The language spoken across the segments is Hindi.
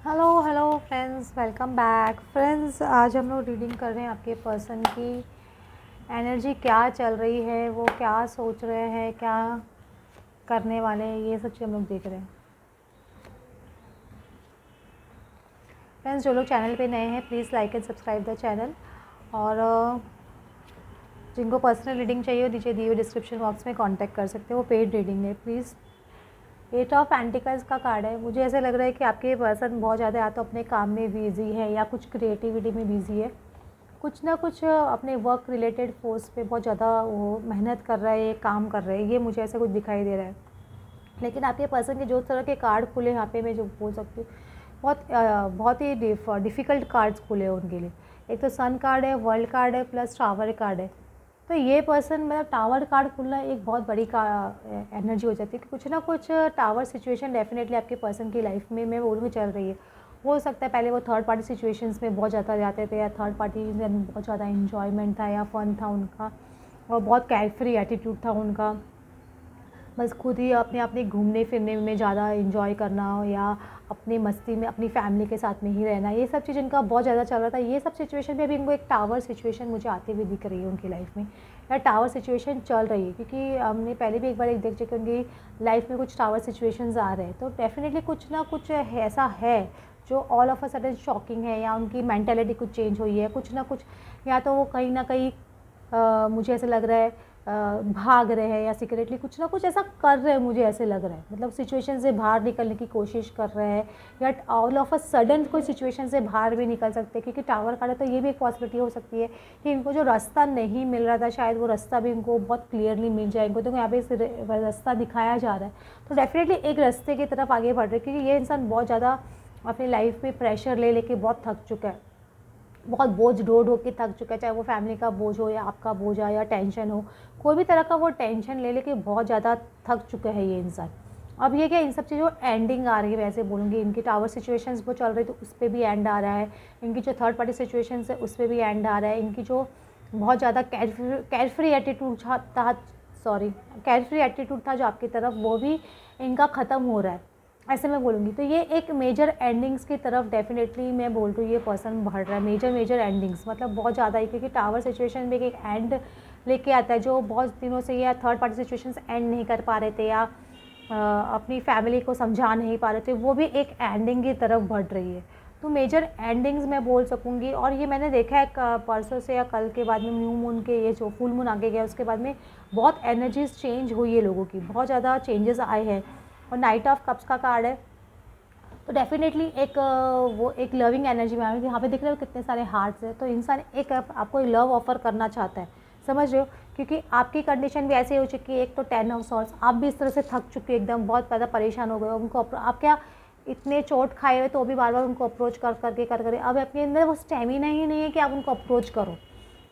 Hello hello friends, welcome back friends. आज हम लोग रीडिंग कर रहे हैं आपके पर्सन की एनर्जी क्या चल रही है, वो क्या सोच रहे हैं, क्या करने वाले हैं, ये सब चीज़ हम लोग देख रहे हैं। फ्रेंड्स, जो लोग चैनल पे नए हैं please like and subscribe the channel. और जिनको पर्सनल रीडिंग चाहिए वो नीचे दिए हुए डिस्क्रिप्शन बॉक्स में कांटेक्ट कर सकते हैं, वो पेड रीडिंग है प्लीज़। 8 ऑफ पेंटिकल्स का कार्ड है। मुझे ऐसा लग रहा है कि आपके पर्सन बहुत ज़्यादा या तो अपने काम में बिजी है या कुछ क्रिएटिविटी में बिजी है, कुछ ना कुछ अपने वर्क रिलेटेड फोर्स पे बहुत ज़्यादा वो मेहनत कर रहा है, काम कर रहा है, ये मुझे ऐसा कुछ दिखाई दे रहा है। लेकिन आपके पर्सन के जो तरह के कार्ड खुले यहाँ पे मैं जो बोल सकती हूँ, बहुत ही डिफ़िकल्ट कार्ड्स खुले हैं उनके लिए। एक तो सन कार्ड है, वर्ल्ड कार्ड है, प्लस टावर कार्ड है। तो ये पर्सन मतलब टावर कार्ड खुलना एक बहुत बड़ी का एनर्जी हो जाती है कि कुछ ना कुछ टावर सिचुएशन डेफिनेटली आपके पर्सन की लाइफ में मैं बोलूँगी चल रही है। हो सकता है पहले वो थर्ड पार्टी सिचुएशंस में बहुत ज़्यादा जाते थे, या थर्ड पार्टी में बहुत ज़्यादा इन्जॉयमेंट था या फन था उनका, और बहुत कैरफ्री एटीट्यूड था उनका। बस खुद ही अपने अपने घूमने फिरने में ज़्यादा इंजॉय करना, या अपनी मस्ती में अपनी फैमिली के साथ में ही रहना, ये सब चीज़ इनका बहुत ज़्यादा चल रहा था। ये सब सिचुएशन में भी इनको एक टावर सिचुएशन मुझे आती हुई दिख रही है उनकी लाइफ में, या टावर सिचुएशन चल रही है, क्योंकि हमने पहले भी एक बार देख चुके उनकी लाइफ में कुछ टावर सिचुएशंस आ रहे हैं। तो डेफिनेटली कुछ ना कुछ ऐसा है जो all of a sudden shocking है, या उनकी मेंटालिटी कुछ चेंज हुई है, कुछ ना कुछ, या तो वो कहीं ना कहीं मुझे ऐसा लग रहा है भाग रहे हैं, या सीक्रेटली कुछ ना कुछ ऐसा कर रहे हैं, मुझे ऐसे लग रहा है। मतलब सिचुएशन से बाहर निकलने की कोशिश कर रहे हैं, या ऑल ऑफ अ सडन कोई सिचुएशन से बाहर भी निकल सकते हैं, क्योंकि टावर कार्ड है। तो ये भी एक पॉसिबिलिटी हो सकती है कि इनको जो रास्ता नहीं मिल रहा था, शायद वो रास्ता भी इनको बहुत क्लियरली मिल जाए। इनको तो यहाँ पे रास्ता दिखाया जा रहा है, तो डेफिनेटली एक रास्ते की तरफ आगे बढ़ रहे हैं, क्योंकि ये इंसान बहुत ज़्यादा अपनी लाइफ में प्रेशर ले लेके बहुत थक चुका है, बहुत बोझ ढो के थक चुका है। चाहे वो फैमिली का बोझ हो, या आपका बोझ हो, या टेंशन हो, कोई भी तरह का वो टेंशन ले लेके बहुत ज़्यादा थक चुका है ये इंसान। अब ये क्या, इन सब चीज़ों एंडिंग आ रही है, वैसे बोलूँगी। इनकी टावर सिचुएशंस वो चल रही, तो उस पर भी एंड आ रहा है। इनकी जो थर्ड पार्टी सिचुएशंस है उस पर भी एंड आ रहा है। इनकी जो बहुत ज़्यादा कैरफ्री एटीट्यूड था, कैरफ्री एटीट्यूड था जो आपकी तरफ, वो भी इनका ख़त्म हो रहा है, ऐसे मैं बोलूँगी। तो ये एक मेजर एंडिंग्स की तरफ डेफिनेटली मैं बोल रही हूँ, ये पर्सन बढ़ रहा है। मेजर एंडिंग्स मतलब बहुत ज़्यादा ही, क्योंकि टावर सिचुएशन में एक एंड लेके आता है, जो बहुत दिनों से या थर्ड पार्टी सिचुएशंस एंड नहीं कर पा रहे थे, या अपनी फैमिली को समझा नहीं पा रहे थे, वो भी एक एंडिंग की तरफ बढ़ रही है। तो मेजर एंडिंग्स मैं बोल सकूँगी। और ये मैंने देखा है परसों से या कल के बाद में, न्यू मून के, ये जो फुल मून आगे गया उसके बाद में बहुत एनर्जीज चेंज हुई है लोगों की, बहुत ज़्यादा चेंजेस आए हैं। और नाइट ऑफ कप्स का कार्ड है, तो डेफिनेटली एक वो एक लविंग एनर्जी में आएगी। यहाँ पे दिख रहे हो कितने सारे हार्ट्स है, तो इंसान एक आपको लव ऑफर करना चाहता है, समझ रहे हो, क्योंकि आपकी कंडीशन भी ऐसे हो चुकी है। एक तो 10 ऑफ सॉर्ड्स, आप भी इस तरह से थक चुके हो, एकदम बहुत ज़्यादा परेशान हो गए हो। उनको आप क्या इतने चोट खाए हुए, तो भी बार बार उनको अप्रोच कर करके अब अपने अंदर वो स्टेमिना ही नहीं है कि आप उनको अप्रोच करो।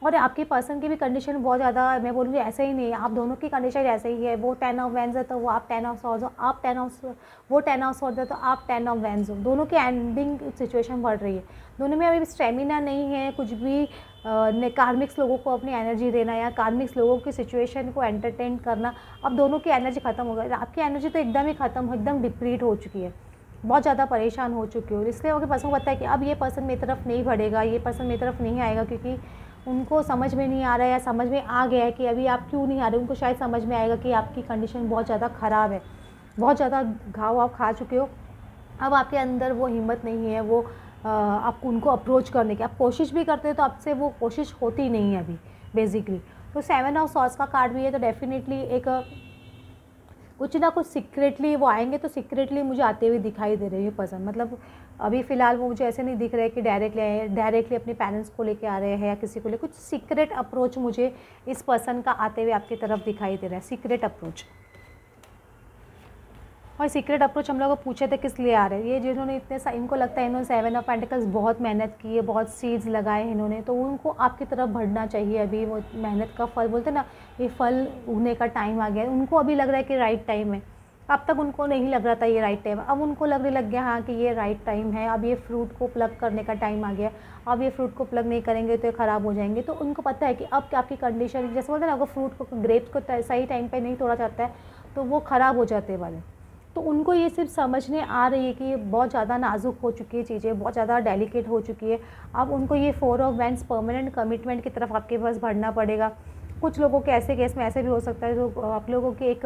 और आपके पर्सन की भी कंडीशन बहुत ज़्यादा, मैं बोलूँगी ऐसे ही नहीं है, आप दोनों की कंडीशन ऐसे ही है। वो 10 ऑफ वैंस है तो वो आप 10 ऑफ सॉर्ड्स हो, आप 10 ऑफ वो 10 ऑफ सॉर्ड्स है तो आप 10 ऑफ वैंस हो। दोनों की एंडिंग सिचुएशन बढ़ रही है, दोनों में अभी स्टेमिना नहीं है कुछ भी कार्मिक्स लोगों को अपनी एनर्जी देना, या कार्मिक्स लोगों की सिचुएशन को एंटरटेन करना। अब दोनों की एनर्जी खत्म हो गई, आपकी एनर्जी तो एकदम ही खत्म, एकदम डिप्लीट हो चुकी है, बहुत ज़्यादा परेशान हो चुकी हो। इसलिए उनके पर्सन को पता है कि अब ये पर्सन मेरी तरफ नहीं बढ़ेगा, ये पर्सन मेरी तरफ नहीं आएगा, क्योंकि उनको समझ में नहीं आ रहा है, या समझ में आ गया है कि अभी आप क्यों नहीं आ रहे। उनको शायद समझ में आएगा कि आपकी कंडीशन बहुत ज़्यादा ख़राब है, बहुत ज़्यादा घाव आप खा चुके हो। अब आपके अंदर वो हिम्मत नहीं है, वो आप उनको अप्रोच करने की आप कोशिश भी करते हो, तो आपसे वो कोशिश होती नहीं है अभी बेसिकली। तो 7 ऑफ सॉर्ड्स का कार्ड भी है, तो डेफिनेटली एक कुछ ना कुछ सीक्रेटली वो आएंगे, तो सीक्रेटली मुझे आते हुए दिखाई दे रही है पर्सन। मतलब अभी फ़िलहाल वो मुझे ऐसे नहीं दिख रहा है कि डायरेक्टली आए, डायरेक्टली अपने पेरेंट्स को लेके आ रहे हैं, या किसी को ले, कुछ सीक्रेट अप्रोच मुझे इस पर्सन का आते हुए आपकी तरफ दिखाई दे रहा है, सीक्रेट अप्रोच। और सीक्रेट अप्रोच हम लोग को पूछे थे किस लिए आ रहे हैं, ये जिन्होंने इनको लगता है इन्होंने 7 ऑफ पेंटिकल्स बहुत मेहनत की है, बहुत सीड्स लगाए हैं इन्होंने, तो उनको आपकी तरफ बढ़ना चाहिए। अभी वो मेहनत का फल बोलते हैं ना, ये फल उगने का टाइम आ गया है। उनको अभी लग रहा है कि राइट टाइम है, अब तक उनको नहीं लग रहा था ये राइट टाइम, अब उनको लगने लग गया हाँ कि ये राइट टाइम है, अब ये फ्रूट को प्लग करने का टाइम आ गया। अब ये फ्रूट को प्लग नहीं करेंगे तो ये ख़राब हो जाएंगे। तो उनको पता है कि अब आपकी कंडीशन, जैसे बोलते हैं ना, अगर फ्रूट को, ग्रेप्स को सही टाइम पे नहीं तोड़ा जाता है तो वो ख़राब हो जाते वाले। तो उनको ये सिर्फ समझने आ रही है कि ये बहुत ज़्यादा नाजुक हो चुकी है चीज़ें, बहुत ज़्यादा डेलिकेट हो चुकी है। अब उनको ये 4 ऑफ वैंड्स परमानेंट कमिटमेंट की तरफ आपके पास बढ़ना पड़ेगा। कुछ लोगों के ऐसे केस में ऐसे भी हो सकता है तो आप लोगों की एक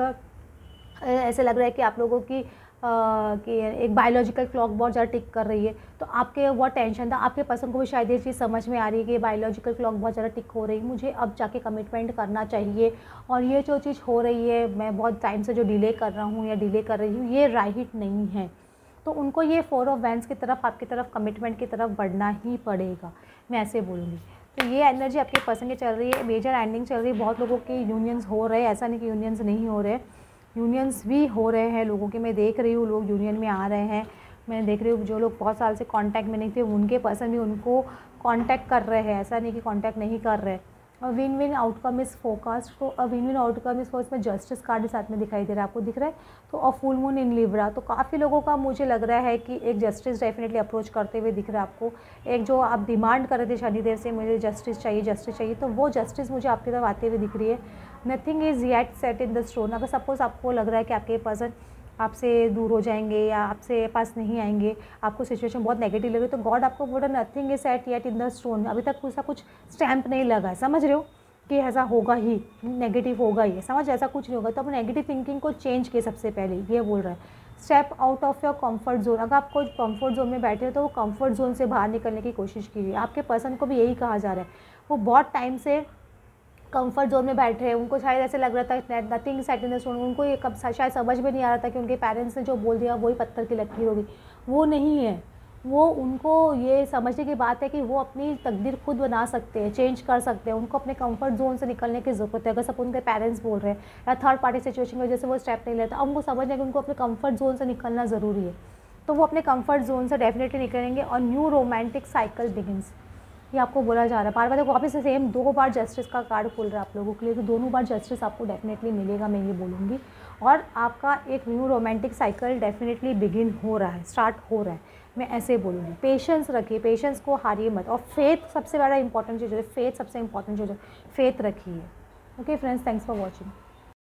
ऐसे लग रहा है कि आप लोगों की कि एक बायोलॉजिकल क्लॉक बहुत ज़्यादा टिक कर रही है, तो आपके बहुत टेंशन था, आपके पर्सन को भी शायद ये चीज़ समझ में आ रही है कि बायोलॉजिकल क्लॉक बहुत ज़्यादा टिक हो रही है, मुझे अब जाके कमिटमेंट करना चाहिए, और ये जो चीज़ हो रही है, मैं बहुत टाइम से जो डिले कर रहा हूँ या डिले कर रही हूँ, ये राइट नहीं है। तो उनको ये 4 ऑफ वैंड्स की तरफ, आपकी तरफ कमिटमेंट की तरफ बढ़ना ही पड़ेगा, मैं ऐसे बोलूँगी। तो ये एनर्जी आपके पर्सन की चल रही है, मेजर एंडिंग चल रही है, बहुत लोगों के यूनियंस हो रहे हैं, ऐसा नहीं कि यूनियंस नहीं हो रहे, यूनियंस भी हो रहे हैं लोगों के। मैं देख रही हूँ लोग यूनियन में आ रहे हैं, मैं देख रही हूँ जो लोग बहुत साल से कांटेक्ट में नहीं थे उनके पर्सन भी उनको कांटेक्ट कर रहे हैं, ऐसा नहीं कि कांटेक्ट नहीं कर रहे। और win win outcome is focused, तो विन विन आउटकम इज़ इसमें जस्टिस कार्ड साथ में दिखाई दे रहा है, आपको दिख रहा है। तो और फुल मून इन लिब्रा, तो काफ़ी लोगों का मुझे लग रहा है कि एक जस्टिस डेफिनेटली अप्रोच करते हुए दिख रहा है आपको। एक जो आप डिमांड कर रहे थे शनिदेव से, मुझे जस्टिस चाहिए, तो वो जस्टिस मुझे आपकी तरफ आते हुए दिख रही है। Nothing is yet set in the stone. अगर सपोज़ आपको लग रहा है कि आपके पर्सन आपसे दूर हो जाएंगे या आपसे पास नहीं आएंगे, आपको सिचुएशन बहुत नेगेटिव लग रही है, तो गॉड आपको बोल रहा है nothing is set yet in the stone, अभी तक ऐसा कुछ स्टैंप नहीं लगा है, समझ रहे हो कि ऐसा होगा ही, नेगेटिव होगा ही, समझ, ऐसा कुछ नहीं होगा। तो आप नेगेटिव थिंकिंग को चेंज किए सबसे पहले, ये बोल रहा है। Step out of your comfort zone, अगर आप कोई कंफर्ट जोन में बैठे हो तो वो कंफर्ट जोन से बाहर निकलने की कोशिश कीजिए। आपके पर्सन को भी यही कहा जा रहा है, वो बहुत टाइम से कंफर्ट जोन में बैठे हैं, उनको शायद ऐसे लग रहा था nothing set in the stone, उनको ये कब शायद समझ में नहीं आ रहा था कि उनके पेरेंट्स ने जो बोल दिया वही पत्थर की लकीर होगी, वो नहीं है। वो उनको ये समझने की बात है कि वो अपनी तकदीर खुद बना सकते हैं, चेंज कर सकते हैं, उनको अपने कंफर्ट जोन से निकलने की ज़रूरत है। अगर सब उनके पेरेंट्स बोल रहे हैं या थर्ड पार्टी सिचुएशन की वजह से वो स्टेप नहीं लेता, अब उनको समझना है कि उनको अपने कंफर्ट जोन से निकलना ज़रूरी है, तो वो अपने कंफर्ट जोन से डेफिनेटली निकलेंगे और न्यू रोमांटिक साइकिल बिगिंस, ये आपको बोला जा रहा है। बार बार देखो वापस से सेम 2 बार जस्टिस का कार्ड खुल रहा है आप लोगों के लिए, तो दोनों बार जस्टिस आपको डेफिनेटली मिलेगा, मैं ये बोलूँगी। और आपका एक new romantic cycle definitely begin हो रहा है, स्टार्ट हो रहा है, मैं ऐसे बोलूँगी। पेशेंस रखिए, पेशेंस को हारिए मत, और फेथ सबसे बड़ा इंपॉर्टेंट चीज़ है, फेथ सबसे इंपॉर्टेंट चीज़ है, फेथ रखिए। Okay friends, thanks for watching.